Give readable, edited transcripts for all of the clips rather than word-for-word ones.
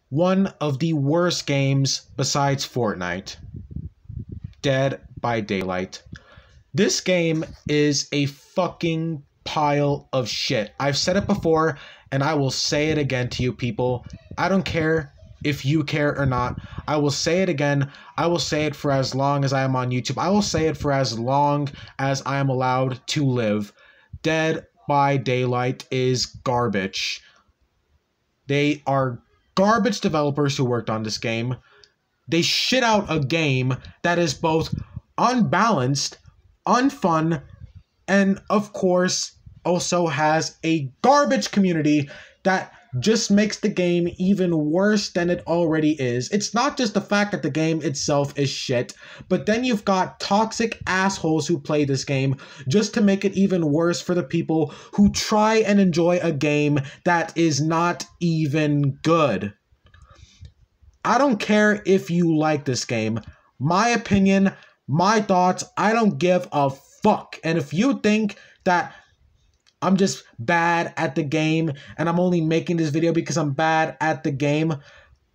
one of the worst games besides Fortnite, Dead by Daylight. This game is a fucking pile of shit. I've said it before, and I will say it again to you people. I don't care if you care or not. I will say it again. I will say it for as long as I am on YouTube. I will say it for as long as I am allowed to live. Dead by Daylight is garbage. They are garbage developers who worked on this game. They shit out a game that is both unbalanced, unfun, and of course also has a garbage community that just makes the game even worse than it already is. It's not just the fact that the game itself is shit, but then you've got toxic assholes who play this game just to make it even worse for the people who try and enjoy a game that is not even good. I don't care if you like this game. My opinion, my thoughts, I don't give a fuck. And if you think that I'm just bad at the game and I'm only making this video because I'm bad at the game,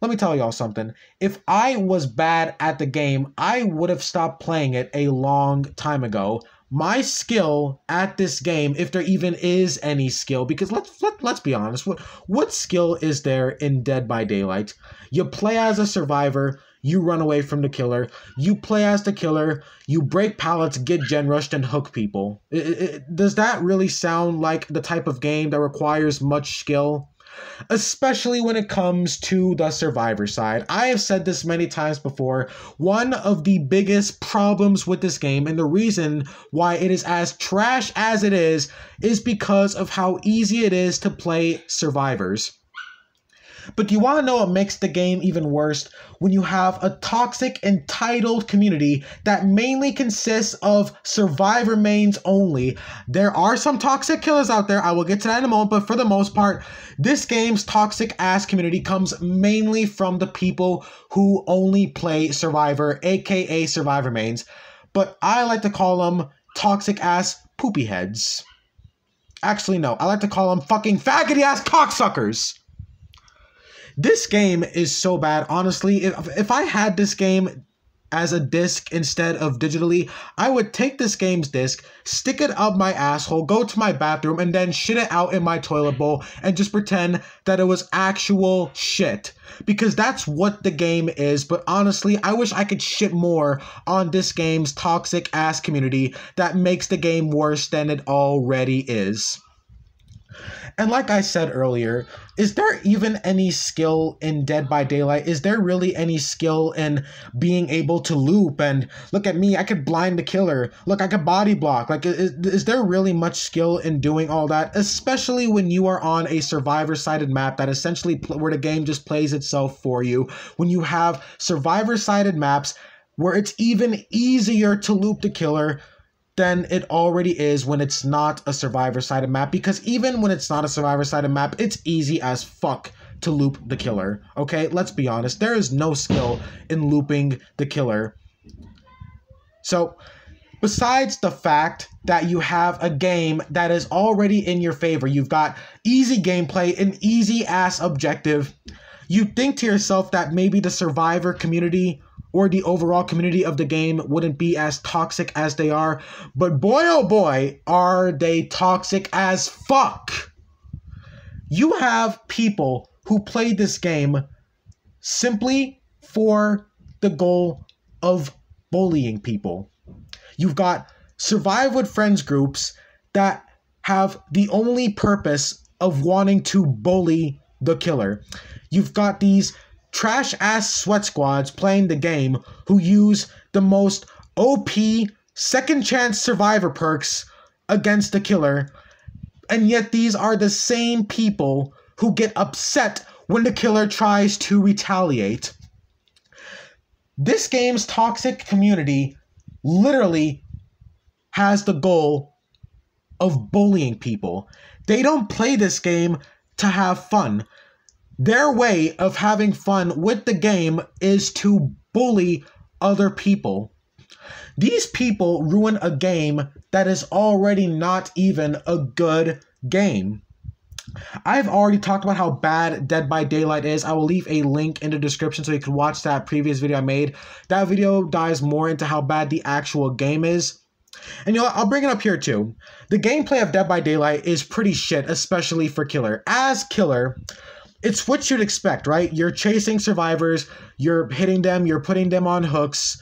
let me tell y'all something. If I was bad at the game, I would have stopped playing it a long time ago. My skill at this game, if there even is any skill, because let's be honest, what skill is there in Dead by Daylight? You play as a survivor, you run away from the killer, you play as the killer, you break pallets, get gen rushed, and hook people. Does that really sound like the type of game that requires much skill? Especially when it comes to the survivor side. I have said this many times before. One of the biggest problems with this game, and the reason why it is as trash as it is because of how easy it is to play survivors. But do you want to know what makes the game even worse? When you have a toxic, entitled community that mainly consists of survivor mains only. There are some toxic killers out there, I will get to that in a moment, but for the most part, this game's toxic ass community comes mainly from the people who only play survivor, aka survivor mains. But I like to call them toxic ass poopy heads. Actually, no, I like to call them fucking faggoty ass cocksuckers. This game is so bad, honestly. If I had this game as a disc instead of digitally, I would take this game's disc, stick it up my asshole, go to my bathroom, and then shit it out in my toilet bowl and just pretend that it was actual shit. Because that's what the game is, but honestly, I wish I could shit more on this game's toxic ass community that makes the game worse than it already is. And like I said earlier, is there even any skill in Dead by Daylight? Is there really any skill in being able to loop? And look at me, I could blind the killer. Look, I could body block. Like, is there really much skill in doing all that? Especially when you are on a survivor-sided map that essentially where the game just plays itself for you. When you have survivor-sided maps where it's even easier to loop the killer than it already is when it's not a survivor-sided map, because even when it's not a survivor-sided map, it's easy as fuck to loop the killer, okay? Let's be honest, there is no skill in looping the killer. So, besides the fact that you have a game that is already in your favor, you've got easy gameplay, an easy-ass objective, you think to yourself that maybe the survivor community or the overall community of the game wouldn't be as toxic as they are. But boy, oh boy, are they toxic as fuck. You have people who play this game simply for the goal of bullying people. You've got Survive with Friends groups that have the only purpose of wanting to bully the killer. You've got these trash-ass sweat squads playing the game who use the most OP second chance survivor perks against the killer, and yet these are the same people who get upset when the killer tries to retaliate. This game's toxic community literally has the goal of bullying people. They don't play this game to have fun. Their way of having fun with the game is to bully other people. These people ruin a game that is already not even a good game. I've already talked about how bad Dead by Daylight is. I will leave a link in the description so you can watch that previous video I made. That video dives more into how bad the actual game is. And you know what? I'll bring it up here too. The gameplay of Dead by Daylight is pretty shit, especially for Killer. As Killer, it's what you'd expect, right? You're chasing survivors, you're hitting them, you're putting them on hooks.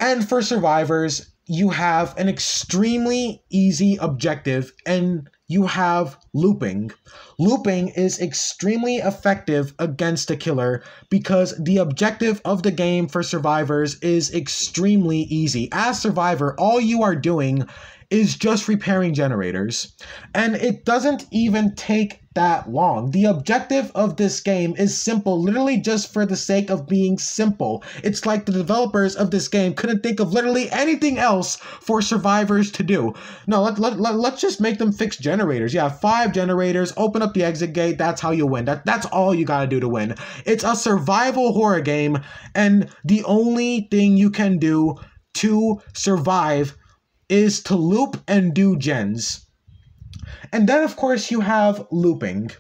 And for survivors, you have an extremely easy objective, and you have looping. Looping is extremely effective against a killer because the objective of the game for survivors is extremely easy. As Survivor, all you are doing is just repairing generators, and it doesn't even take that long. The objective of this game is simple, literally just for the sake of being simple. It's like the developers of this game couldn't think of literally anything else for survivors to do. No, let's just make them fix generators. Yeah, 5 generators, open up the exit gate, that's how you win. That's all you gotta do to win. It's a survival horror game, and the only thing you can do to survive is to loop and do gens. And then, of course, you have looping.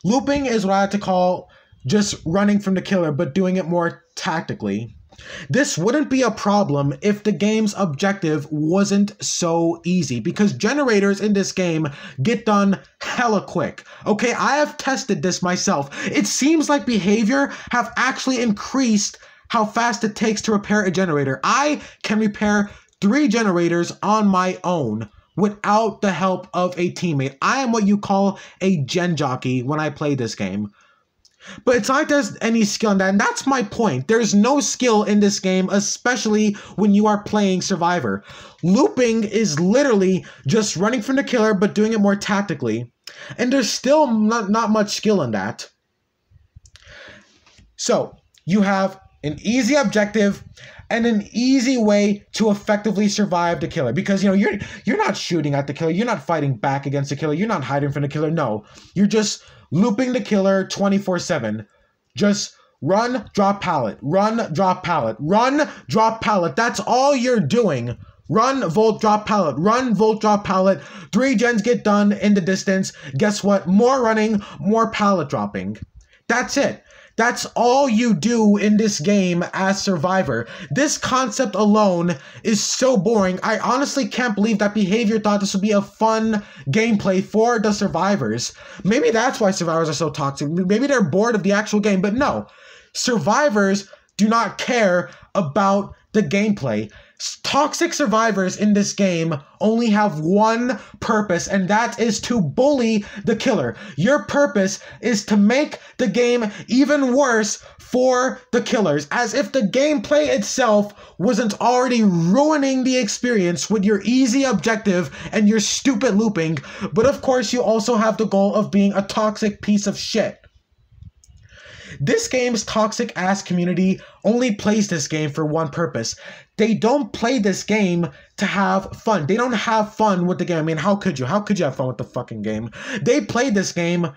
Looping is what I like to call just running from the killer, but doing it more tactically. This wouldn't be a problem if the game's objective wasn't so easy, because generators in this game get done hella quick. Okay, I have tested this myself. It seems like behavior have actually increased how fast it takes to repair a generator. I can repair 3 generators on my own without the help of a teammate. I am what you call a gen jockey when I play this game. But it's not like there's any skill in that, and that's my point. There's no skill in this game, especially when you are playing Survivor. Looping is literally just running from the killer, but doing it more tactically. And there's still not much skill in that. So, you have an easy objective and an easy way to effectively survive the killer, because you know you're not shooting at the killer, you're not fighting back against the killer, you're not hiding from the killer. No, you're just looping the killer 24/7. Just run, drop pallet, run, drop pallet, run, drop pallet. That's all you're doing. Run, volt, drop pallet, run, volt, drop pallet. 3 gens get done in the distance. Guess what? More running, more pallet dropping. That's it. That's all you do in this game as Survivor. This concept alone is so boring. I honestly can't believe that Behavior thought this would be a fun gameplay for the survivors. Maybe that's why survivors are so toxic. Maybe they're bored of the actual game, but no. Survivors do not care about the gameplay. Toxic survivors in this game only have one purpose, and that is to bully the killer. Your purpose is to make the game even worse for the killers, as if the gameplay itself wasn't already ruining the experience with your easy objective and your stupid looping. But of course, you also have the goal of being a toxic piece of shit. This game's toxic ass community only plays this game for one purpose. They don't play this game to have fun. They don't have fun with the game. I mean, how could you? How could you have fun with the fucking game? They play this game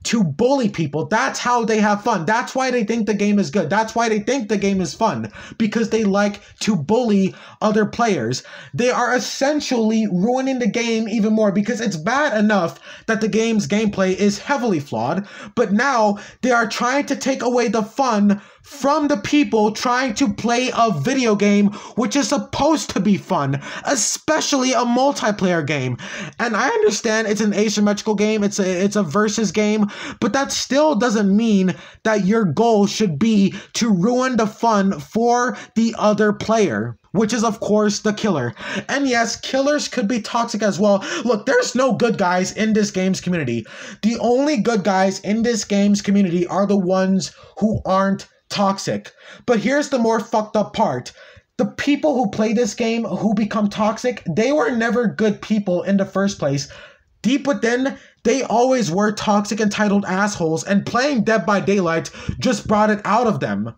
to bully people. That's how they have fun. That's why they think the game is good. That's why they think the game is fun, because they like to bully other players. They are essentially ruining the game even more, because it's bad enough that the game's gameplay is heavily flawed, but now they are trying to take away the fun from the people trying to play a video game which is supposed to be fun, especially a multiplayer game. And I understand it's an asymmetrical game, it's a versus game, but that still doesn't mean that your goal should be to ruin the fun for the other player, which is of course the killer. And yes, killers could be toxic as well. Look, there's no good guys in this game's community. The only good guys in this game's community are the ones who aren't toxic. But here's the more fucked up part. The people who play this game, who become toxic, they were never good people in the first place. Deep within, they always were toxic, entitled assholes, and playing Dead by Daylight just brought it out of them.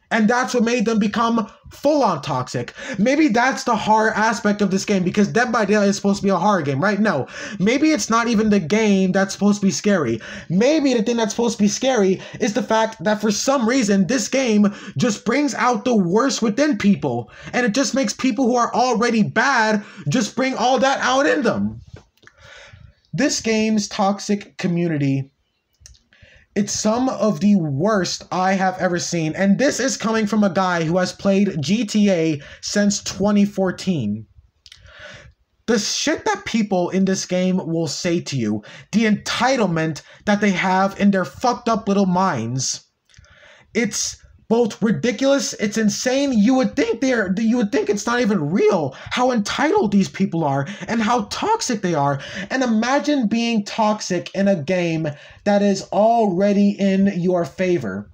And that's what made them become full-on toxic. Maybe that's the horror aspect of this game, because Dead by Daylight is supposed to be a horror game, right? No. Maybe it's not even the game that's supposed to be scary. Maybe the thing that's supposed to be scary is the fact that for some reason, this game just brings out the worst within people. And it just makes people who are already bad just bring all that out in them. This game's toxic community, it's some of the worst I have ever seen. And this is coming from a guy who has played GTA since 2014. The shit that people in this game will say to you, the entitlement that they have in their fucked up little minds, it's both ridiculous, it's insane. You would think it's not even real how entitled these people are and how toxic they are. And imagine being toxic in a game that is already in your favor.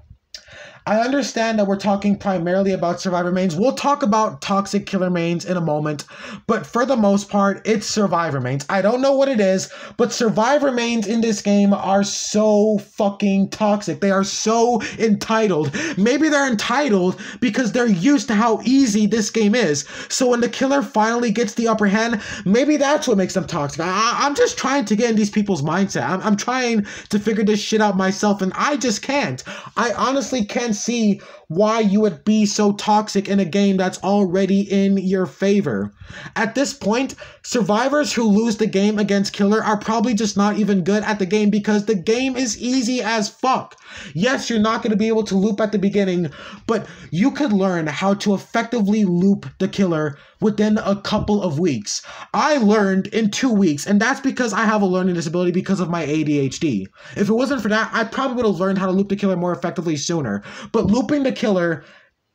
I understand that we're talking primarily about survivor mains. We'll talk about toxic killer mains in a moment, but for the most part, it's survivor mains. I don't know what it is, but survivor mains in this game are so fucking toxic. They are so entitled. Maybe they're entitled because they're used to how easy this game is. So when the killer finally gets the upper hand, maybe that's what makes them toxic. I'm just trying to get in these people's mindset. I'm trying to figure this shit out myself, and I just can't. I honestly can't see why you would be so toxic in a game that's already in your favor. At this point, survivors who lose the game against killer are probably just not even good at the game because the game is easy as fuck. Yes, you're not going to be able to loop at the beginning, but you could learn how to effectively loop the killer within a couple of weeks. I learned in 2 weeks, and that's because I have a learning disability because of my ADHD. If it wasn't for that, I probably would have learned how to loop the killer more effectively sooner. But looping the killer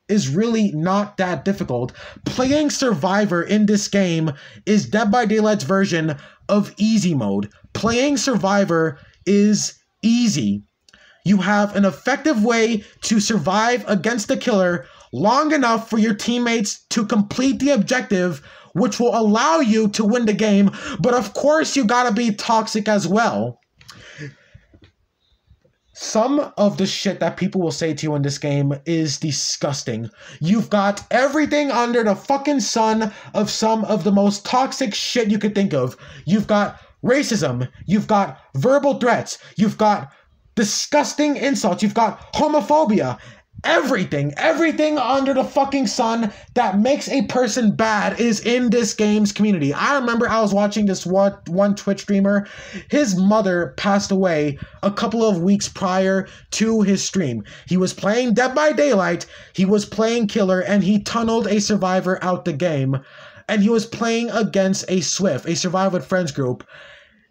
is really not that difficult. Playing Survivor in this game is Dead by Daylight's version of easy mode. Playing Survivor is easy. You have an effective way to survive against the killer long enough for your teammates to complete the objective, which will allow you to win the game, but of course you gotta be toxic as well. Some of the shit that people will say to you in this game is disgusting. You've got everything under the fucking sun of some of the most toxic shit you could think of. You've got racism, you've got verbal threats, you've got disgusting insults, you've got homophobia. Everything under the fucking sun that makes a person bad is in this game's community. I remember I was watching this one Twitch streamer. His mother passed away a couple of weeks prior to his stream. He was playing Dead by Daylight, he was playing Killer, and he tunneled a survivor out the game. And he was playing against a Swift, a Survive with Friends group.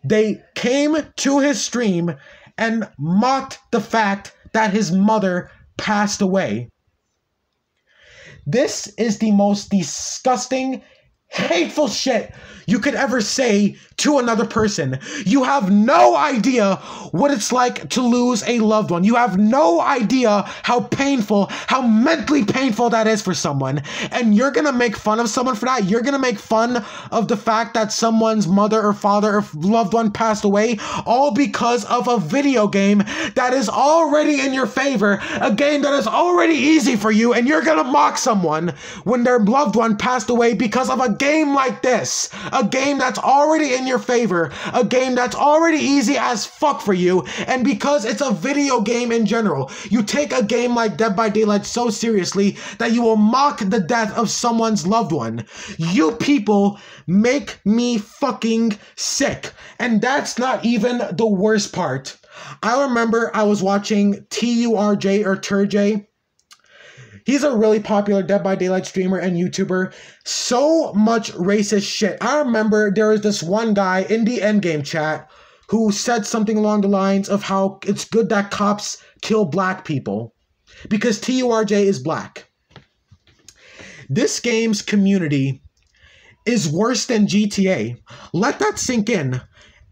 They came to his stream and mocked the fact that his mother passed away. This is the most disgusting, hateful shit you could ever say to another person. You have no idea what it's like to lose a loved one. You have no idea how painful, how mentally painful that is for someone. And you're gonna make fun of someone for that? You're gonna make fun of the fact that someone's mother or father or loved one passed away, all because of a video game that is already in your favor, a game that is already easy for you, and you're gonna mock someone when their loved one passed away because of a game like this. A game that's already in your favor, a game that's already easy as fuck for you, and because it's a video game in general, you take a game like Dead by Daylight so seriously that you will mock the death of someone's loved one. You people make me fucking sick, and that's not even the worst part. I remember I was watching TURJ or Turj. He's a really popular Dead by Daylight streamer and YouTuber. So much racist shit. I remember there was this one guy in the endgame chat who said something along the lines of how it's good that cops kill black people because TURJ is black. This game's community is worse than GTA. Let that sink in.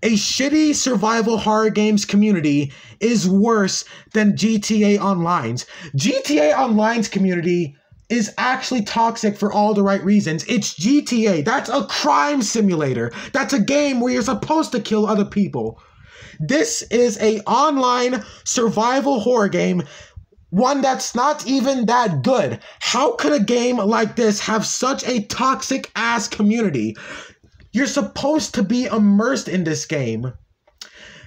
A shitty survival horror games community is worse than GTA Online's. GTA Online's community is actually toxic for all the right reasons. It's GTA. That's a crime simulator. That's a game where you're supposed to kill other people. This is an online survival horror game, one that's not even that good. How could a game like this have such a toxic ass community? You're supposed to be immersed in this game.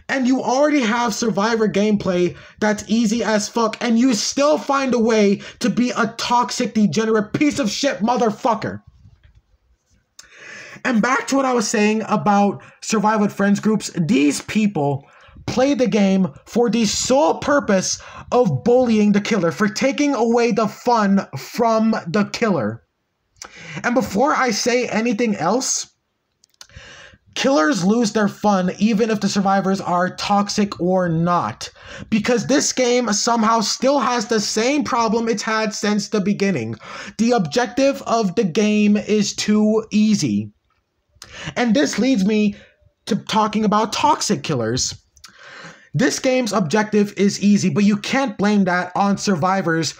And you already have survivor gameplay that's easy as fuck, and you still find a way to be a toxic, degenerate piece of shit motherfucker. And back to what I was saying about Survive with Friends groups, these people play the game for the sole purpose of bullying the killer, for taking away the fun from the killer. And before I say anything else, killers lose their fun even if the survivors are toxic or not, because this game somehow still has the same problem it's had since the beginning. The objective of the game is too easy. And this leads me to talking about toxic killers. This game's objective is easy, but you can't blame that on survivors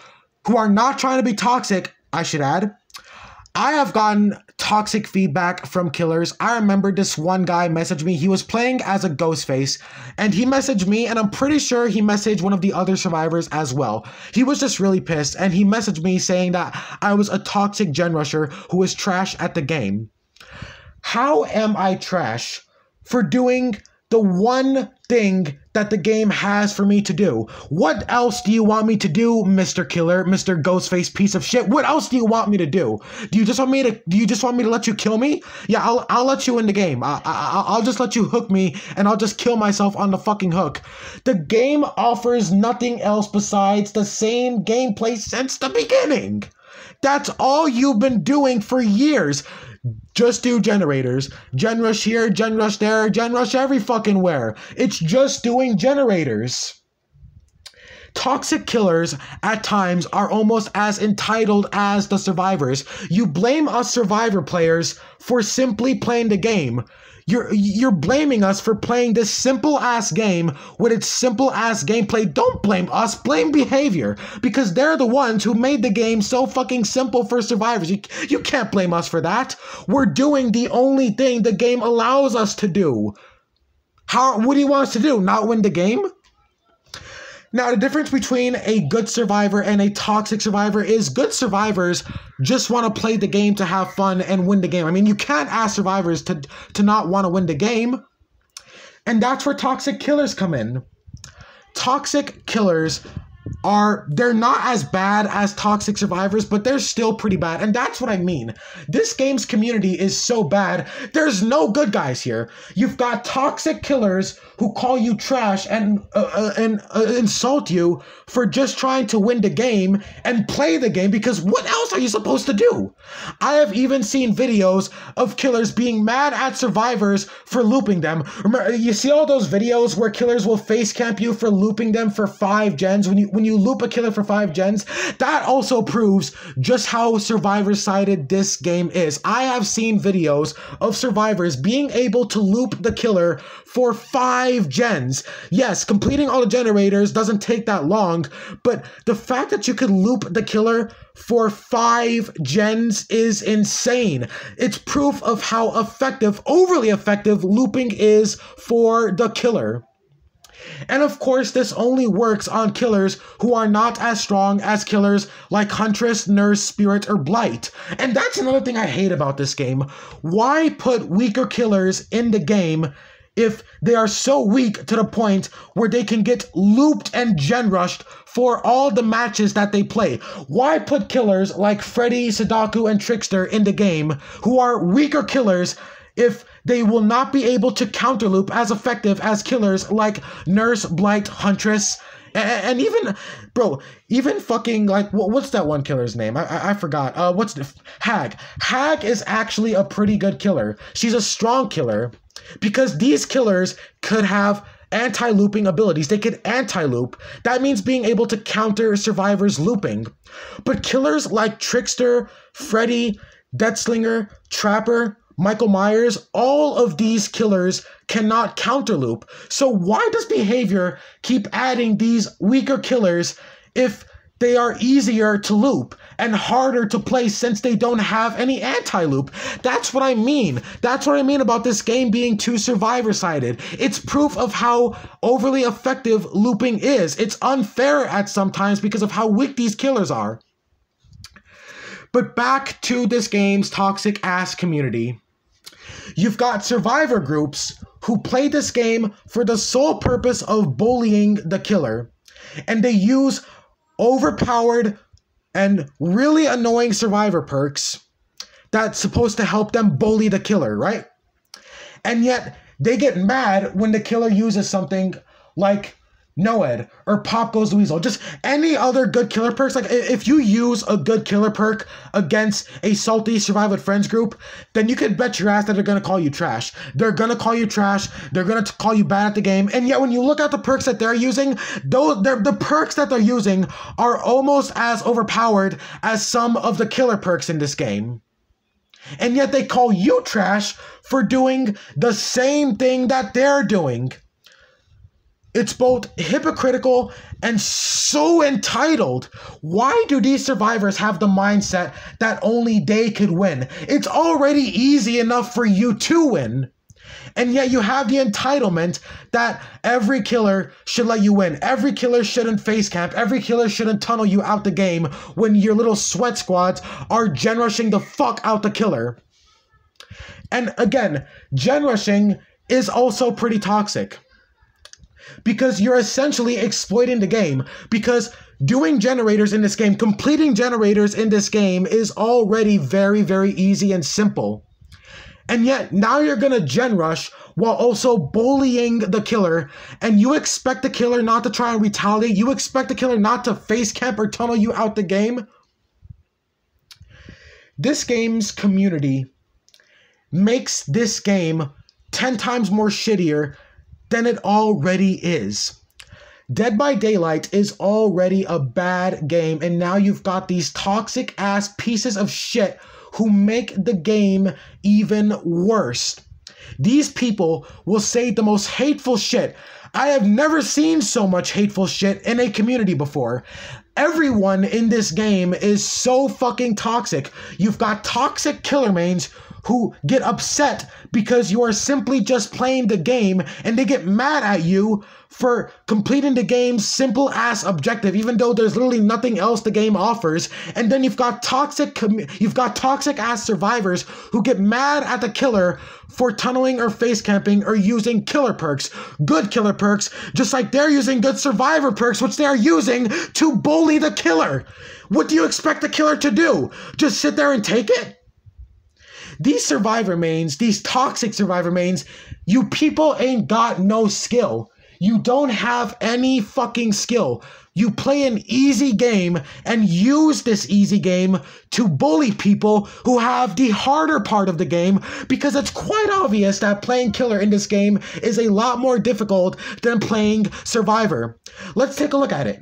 who are not trying to be toxic, I should add. I have gotten toxic feedback from killers. I remember this one guy messaged me. He was playing as a ghost face, and he messaged me, and I'm pretty sure he messaged one of the other survivors as well. He was just really pissed, and he messaged me saying that I was a toxic gen rusher who was trash at the game. How am I trash for doing the one thing that the game has for me to do? What else do you want me to do, Mr. Killer, Mr. Ghostface piece of shit? What else do you want me to do? Do you just want me to let you kill me? Yeah, I'll let you in the game. I'll just let you hook me, and I'll just kill myself on the fucking hook. The game offers nothing else besides the same gameplay since the beginning. That's all you've been doing for years. Just do generators. Gen rush here, gen rush there, gen rush every fucking where. It's just doing generators. Toxic killers at times are almost as entitled as the survivors. You blame us survivor players for simply playing the game. You're blaming us for playing this simple-ass game with its simple-ass gameplay. Don't blame us, blame behavior, because they're the ones who made the game so fucking simple for survivors. You can't blame us for that. We're doing the only thing the game allows us to do. What do you want us to do? Not win the game? Now, the difference between a good survivor and a toxic survivor is good survivors just want to play the game to have fun and win the game. I mean, you can't ask survivors to not want to win the game. And that's where toxic killers come in. Toxic killers they're not as bad as toxic survivors, but they're still pretty bad. And that's what I mean. This game's community is so bad. There's no good guys here. You've got toxic killers who call you trash and insult you for just trying to win the game and play the game, because what else are you supposed to do? I have even seen videos of killers being mad at survivors for looping them. Remember, you see all those videos where killers will face camp you for looping them for 5 gens? When you loop a killer for 5 gens, that also proves just how survivor-sided this game is. I have seen videos of survivors being able to loop the killer for 5 gens. Yes, completing all the generators doesn't take that long, but the fact that you could loop the killer for 5 gens is insane. It's proof of how effective, overly effective, looping is for the killer. And of course, this only works on killers who are not as strong as killers like Huntress, Nurse, Spirit, or Blight. And that's another thing I hate about this game. Why put weaker killers in the game if they are so weak to the point where they can get looped and gen rushed for all the matches that they play? Why put killers like Freddy, Sudoku, and Trickster in the game who are weaker killers if they will not be able to counterloop as effective as killers like Nurse, Blight, Huntress, and even fucking, like, what's that one killer's name? I forgot. Hag. Hag is actually a pretty good killer. She's a strong killer because these killers could have anti-looping abilities. They could anti-loop. That means being able to counter survivors looping. But killers like Trickster, Freddy, Deathslinger, Trapper, Michael Myers, all of these killers cannot counterloop. So why does behavior keep adding these weaker killers if they are easier to loop and harder to play since they don't have any anti-loop? That's what I mean. That's what I mean about this game being too survivor-sided. It's proof of how overly effective looping is. It's unfair at sometimes because of how weak these killers are. But back to this game's toxic-ass community. You've got survivor groups who play this game for the sole purpose of bullying the killer. And they use overpowered and really annoying survivor perks that's supposed to help them bully the killer, right? And yet they get mad when the killer uses something like Noed or Pop Goes the Weasel, just any other good killer perks. Like if you use a good killer perk against a salty survive with friends group, then you can bet your ass that they're gonna call you trash. They're gonna call you trash. They're gonna call you bad at the game. And yet when you look at the perks that they're using, the perks that they're using are almost as overpowered as some of the killer perks in this game. And yet they call you trash for doing the same thing that they're doing. It's both hypocritical and so entitled. Why do these survivors have the mindset that only they could win? It's already easy enough for you to win. And yet you have the entitlement that every killer should let you win. Every killer shouldn't face camp. Every killer shouldn't tunnel you out the game when your little sweat squads are gen rushing the fuck out the killer. And again, gen rushing is also pretty toxic, because you're essentially exploiting the game. Because doing generators in this game, completing generators in this game is already very, very easy and simple. And yet now you're gonna gen rush while also bullying the killer, and you expect the killer not to try and retaliate. You expect the killer not to face camp or tunnel you out the game. This game's community makes this game 10 times more shittier than it already is. Dead by Daylight is already a bad game, and now you've got these toxic ass pieces of shit who make the game even worse. These people will say the most hateful shit. I have never seen so much hateful shit in a community before. Everyone in this game is so fucking toxic. You've got toxic killer mains who get upset because you are simply just playing the game, and they get mad at you for completing the game's simple ass objective, even though there's literally nothing else the game offers. And then you've got toxic ass survivors who get mad at the killer for tunneling or face camping or using killer perks, good killer perks, just like they're using good survivor perks, which they are using to bully the killer. What do you expect the killer to do? Just sit there and take it? These survivor mains, these toxic survivor mains, you people ain't got no skill. You don't have any fucking skill. You play an easy game and use this easy game to bully people who have the harder part of the game, because it's quite obvious that playing killer in this game is a lot more difficult than playing survivor. Let's take a look at it.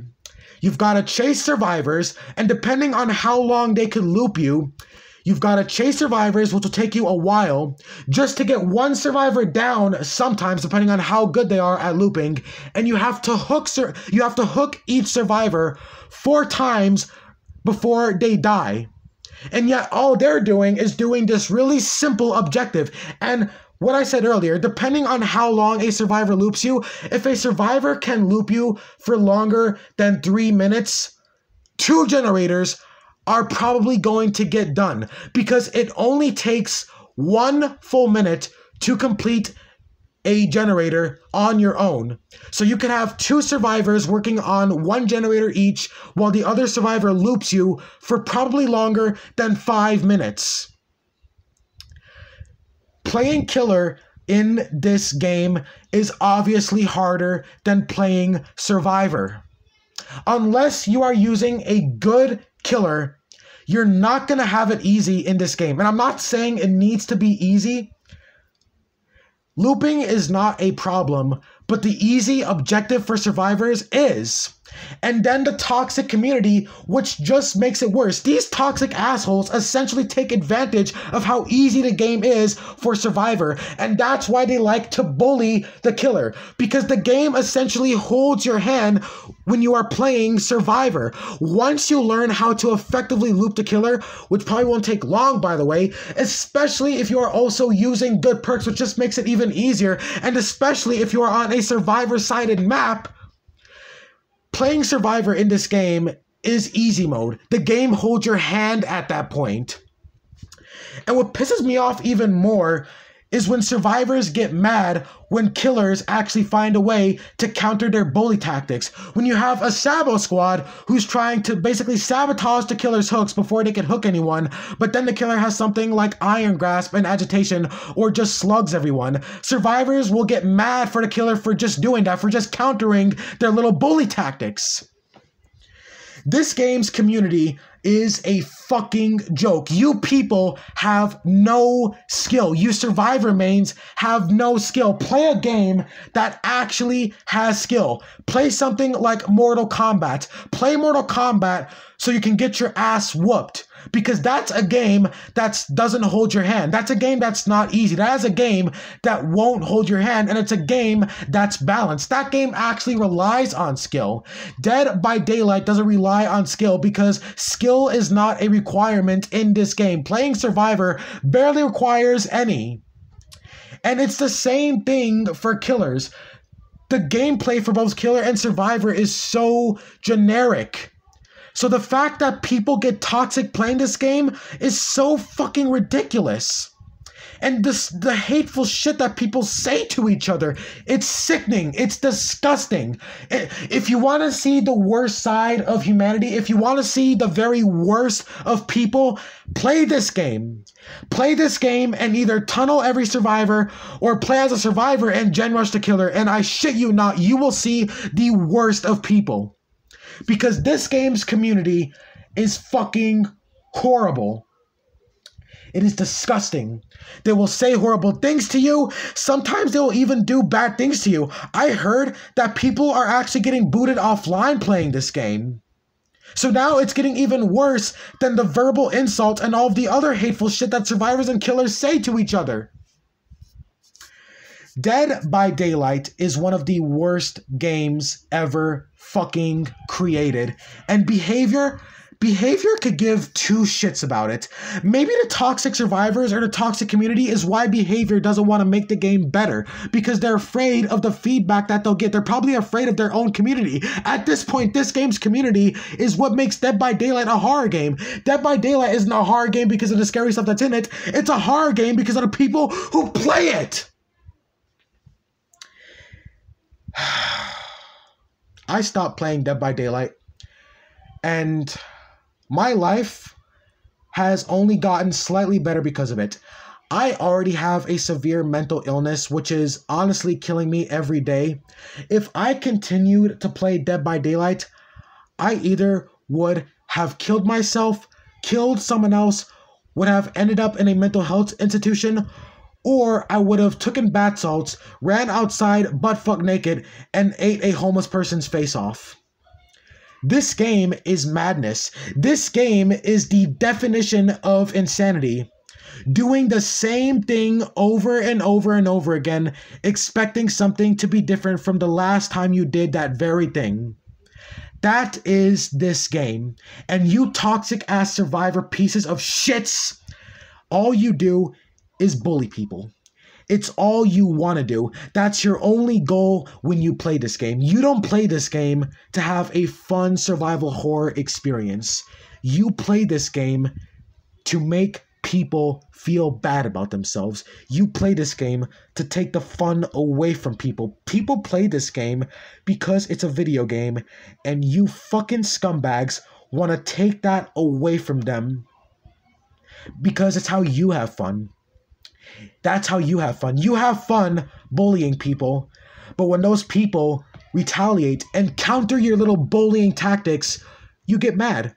You've got to chase survivors, and depending on how long they can loop you, you've got to chase survivors, which will take you a while, just to get one survivor down sometimes, depending on how good they are at looping. And you have to hook each survivor 4 times before they die. And yet all they're doing is doing this really simple objective. And what I said earlier, depending on how long a survivor loops you, if a survivor can loop you for longer than 3 minutes, 2 generators are probably going to get done, because it only takes 1 full minute to complete a generator on your own. So you could have 2 survivors working on 1 generator each, while the other survivor loops you for probably longer than 5 minutes. Playing killer in this game is obviously harder than playing survivor. Unless you are using a good killer, you're not going to have it easy in this game. And I'm not saying it needs to be easy. Looping is not a problem, but the easy objective for survivors is. And then the toxic community, which just makes it worse. These toxic assholes essentially take advantage of how easy the game is for survivor, and that's why they like to bully the killer, because the game essentially holds your hand when you are playing survivor. Once you learn how to effectively loop the killer, which probably won't take long, by the way, especially if you are also using good perks, which just makes it even easier, and especially if you are on a survivor-sided map, playing survivor in this game is easy mode. The game holds your hand at that point. And what pisses me off even more is when survivors get mad when killers actually find a way to counter their bully tactics. When you have a Sabo squad who's trying to basically sabotage the killer's hooks before they can hook anyone, but then the killer has something like iron grasp and agitation or just slugs everyone. Survivors will get mad for the killer for just doing that, for just countering their little bully tactics. This game's community is a fucking joke. You people have no skill. You survivor mains have no skill. Play a game that actually has skill. Play something like Mortal Kombat. Play Mortal Kombat so you can get your ass whooped. Because that's a game that doesn't hold your hand. That's a game that's not easy. That is a game that won't hold your hand, and it's a game that's balanced. That game actually relies on skill. Dead by Daylight doesn't rely on skill because skill is not a requirement in this game. Playing Survivor barely requires any. And it's the same thing for killers. The gameplay for both killer and survivor is so generic. So the fact that people get toxic playing this game is so fucking ridiculous. And the hateful shit that people say to each other, it's sickening. It's disgusting. If you want to see the worst side of humanity, if you want to see the very worst of people, play this game. Play this game and either tunnel every survivor or play as a survivor and gen rush the killer. And I shit you not, you will see the worst of people. Because this game's community is fucking horrible. It is disgusting. They will say horrible things to you. Sometimes they will even do bad things to you. I heard that people are actually getting booted offline playing this game. So now it's getting even worse than the verbal insults and all of the other hateful shit that survivors and killers say to each other. Dead by Daylight is one of the worst games ever fucking created. And behavior could give two shits about it. Maybe the toxic survivors or the toxic community is why behavior doesn't want to make the game better. Because they're afraid of the feedback that they'll get. They're probably afraid of their own community. At this point, this game's community is what makes Dead by Daylight a horror game. Dead by Daylight isn't a horror game because of the scary stuff that's in it. It's a horror game because of the people who play it. I stopped playing Dead by Daylight, and my life has only gotten slightly better because of it. I already have a severe mental illness, which is honestly killing me every day. If I continued to play Dead by Daylight, I either would have killed myself, killed someone else, would have ended up in a mental health institution, or I would have taken bath salts, ran outside butt-fuck naked, and ate a homeless person's face off. This game is madness. This game is the definition of insanity. Doing the same thing over and over and over again, expecting something to be different from the last time you did that very thing. That is this game. And you toxic-ass survivor pieces of shits, all you do is bully people. It's all you want to do. That's your only goal when you play this game. You don't play this game to have a fun survival horror experience. You play this game to make people feel bad about themselves. You play this game to take the fun away from people. People play this game because it's a video game, and you fucking scumbags want to take that away from them because it's how you have fun. That's how you have fun. You have fun bullying people, but when those people retaliate and counter your little bullying tactics, you get mad.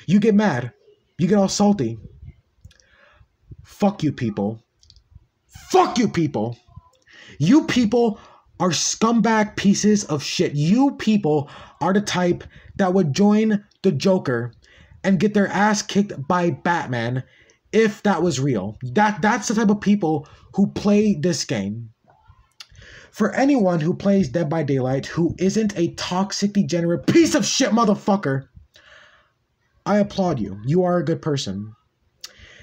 You get mad. You get all salty. Fuck you people. Fuck you people. You people are scumbag pieces of shit. You people are the type that would join the Joker and get their ass kicked by Batman if that was real. That's the type of people who play this game. For anyone who plays Dead by Daylight who isn't a toxic, degenerate piece of shit motherfucker, I applaud you. You are a good person.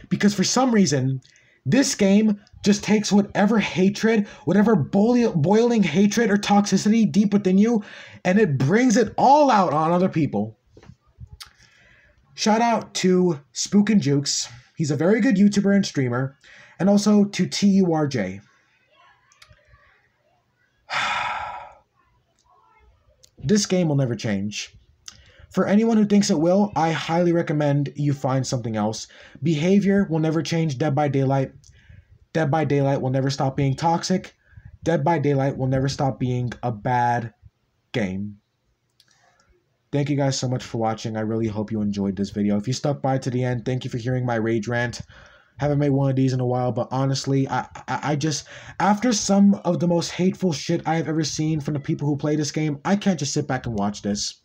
Because for some reason, this game just takes whatever hatred, whatever boiling hatred or toxicity deep within you, and it brings it all out on other people. Shout out to Spook and Jukes. He's a very good YouTuber and streamer, And also to TURJ. This game will never change. For anyone who thinks it will, I highly recommend you find something else. Behavior will never change. Dead by Daylight. Dead by Daylight will never stop being toxic. Dead by Daylight will never stop being a bad game. Thank you guys so much for watching. I really hope you enjoyed this video. If you stuck by to the end, thank you for hearing my rage rant. Haven't made one of these in a while, but honestly, I just, after some of the most hateful shit I have ever seen from the people who play this game, I can't just sit back and watch this.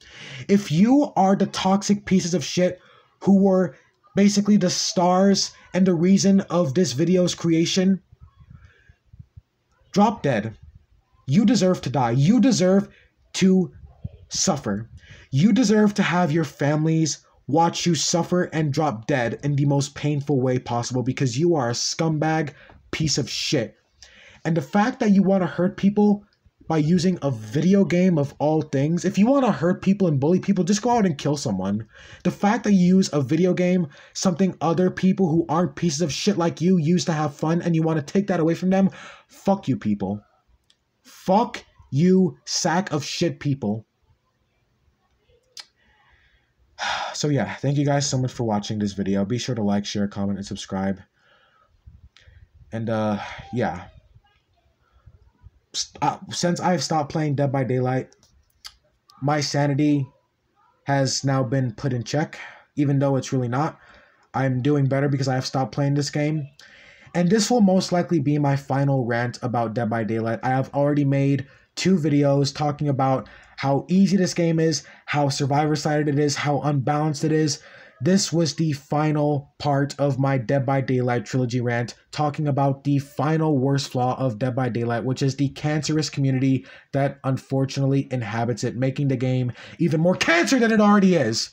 If you are the toxic pieces of shit who were basically the stars and the reason of this video's creation, drop dead. You deserve to die. You deserve to suffer. You deserve to have your families watch you suffer and drop dead in the most painful way possible because you are a scumbag piece of shit. And the fact that you want to hurt people by using a video game of all things, if you want to hurt people and bully people, just go out and kill someone. The fact that you use a video game, something other people who aren't pieces of shit like you use to have fun, and you want to take that away from them, fuck you people. Fuck you, sack of shit people. So yeah, thank you guys so much for watching this video. Be sure to like, share, comment, and subscribe. And yeah. Since I've stopped playing Dead by Daylight, my sanity has now been put in check, even though it's really not. I'm doing better because I have stopped playing this game. And this will most likely be my final rant about Dead by Daylight. I have already made 2 videos talking about how easy this game is, how survivor-sided it is, how unbalanced it is. This was the final part of my Dead by Daylight trilogy rant, talking about the final worst flaw of Dead by Daylight, which is the cancerous community that unfortunately inhabits it, making the game even more cancer than it already is.